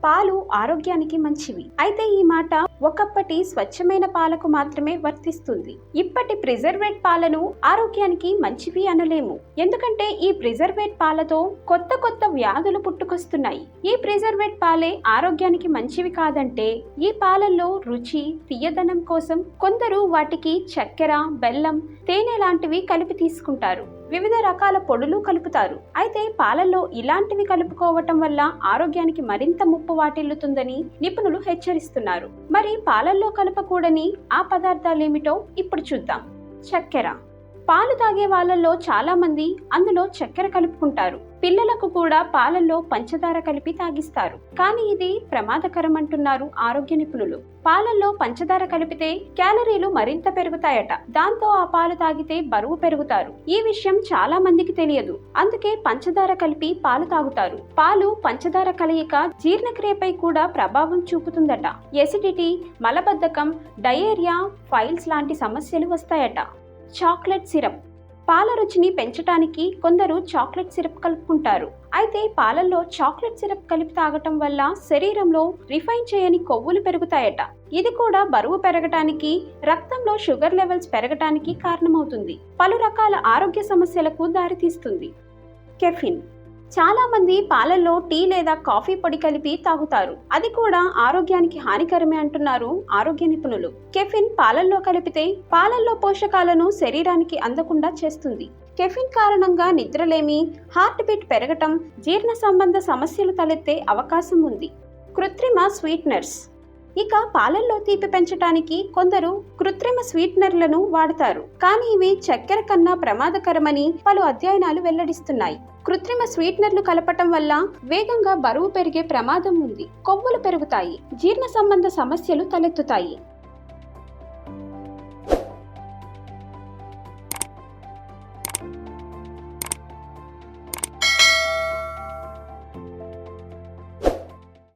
పాలు ఆరోగ్యానికి మంచివి. అయితే ఈ మాట ఒకప్పటి స్వచ్ఛమైన పాలకు మాత్రమే వర్తిస్తుంది. ఇప్పటి ప్రిజర్వేట్ పాలను ఆరోగ్యానికి మంచివి అనలేము. ఎందుకంటే ఈ ప్రిజర్వేట్ పాలతో కొత్త వ్యాధులు పుట్టుకొస్తున్నాయి. ఈ ప్రిజర్వేట్ పాలే ఆరోగ్యానికి మంచివి కాదంటే ఈ పాలల్లో రుచి, తీయదనం కోసం కొందరు వాటికి చక్కెర, బెల్లం, తేనె లాంటివి కలిపి తీసుకుంటారు. వివిధ రకాల పొడులు కలుపుతారు. అయితే పాలల్లో ఇలాంటివి కలుపుకోవటం వల్ల ఆరోగ్యానికి మరింత ముప్పు వాటిల్లుతుందని నిపుణులు హెచ్చరిస్తున్నారు. మరి పాలల్లో కలపకూడని ఆ పదార్థాలేమిటో ఇప్పుడు చూద్దాం. చక్కెర. పాలు తాగే వాళ్ళల్లో చాలా మంది అందులో చక్కెర కలుపుకుంటారు. పిల్లలకు కూడా పాలల్లో పంచదార కలిపి తాగిస్తారు. కానీ ఇది ప్రమాదకరం అంటున్నారు ఆరోగ్య నిపుణులు. పాలల్లో పంచదార కలిపితే క్యాలరీలు మరింత పెరుగుతాయట. దాంతో ఆ పాలు తాగితే బరువు పెరుగుతారు. ఈ విషయం చాలా మందికి తెలియదు. అందుకే పంచదార కలిపి పాలు తాగుతారు. పాలు, పంచదార కలయిక జీర్ణక్రియపై కూడా ప్రభావం చూపుతుందట. ఎసిడిటీ, మలబద్ధకం, డయేరియా, ఫైల్స్ లాంటి సమస్యలు వస్తాయట. Chocolate syrup. పాల రుచిని పెంచడానికి కొందరు చాక్లెట్ సిరప్ కలుపుకుంటారు. అయితే పాలల్లో చాక్లెట్ సిరప్ కలిపి తాగటం వల్ల శరీరంలో రిఫైన్ చేయని కొవ్వులు పెరుగుతాయట. ఇది కూడా బరువు పెరగటానికి, రక్తంలో షుగర్ లెవెల్స్ పెరగటానికి కారణమవుతుంది. పలు రకాల ఆరోగ్య సమస్యలకు దారితీస్తుంది. కెఫిన్. చాలా మంది పాలల్లో టీ లేదా కాఫీ పొడి కలిపి తాగుతారు. అది కూడా ఆరోగ్యానికి హానికరమే అంటున్నారు ఆరోగ్య నిపుణులు. కెఫిన్ పాలల్లో కలిపితే పాలల్లో పోషకాలను శరీరానికి అందకుండా చేస్తుంది. కెఫిన్ కారణంగా నిద్రలేమి, హార్ట్ బీట్ పెరగటం, జీర్ణ సంబంధ సమస్యలు తలెత్తే అవకాశం ఉంది. కృత్రిమ స్వీట్నర్స్. ఇక పాలల్లో తీపి పెంచడానికి కొందరు కృత్రిమ స్వీట్నర్లను వాడతారు. కానీ ఇవి చక్కెర కన్నా ప్రమాదకరమని పలు అధ్యయనాలు వెల్లడిస్తున్నాయి. కృత్రిమ స్వీట్నర్లు కలపటం వల్ల వేగంగా బరువు పెరిగే ప్రమాదం ఉంది. కొవ్వులు పెరుగుతాయి, జీర్ణ సంబంధ సమస్యలు తలెత్తుతాయి.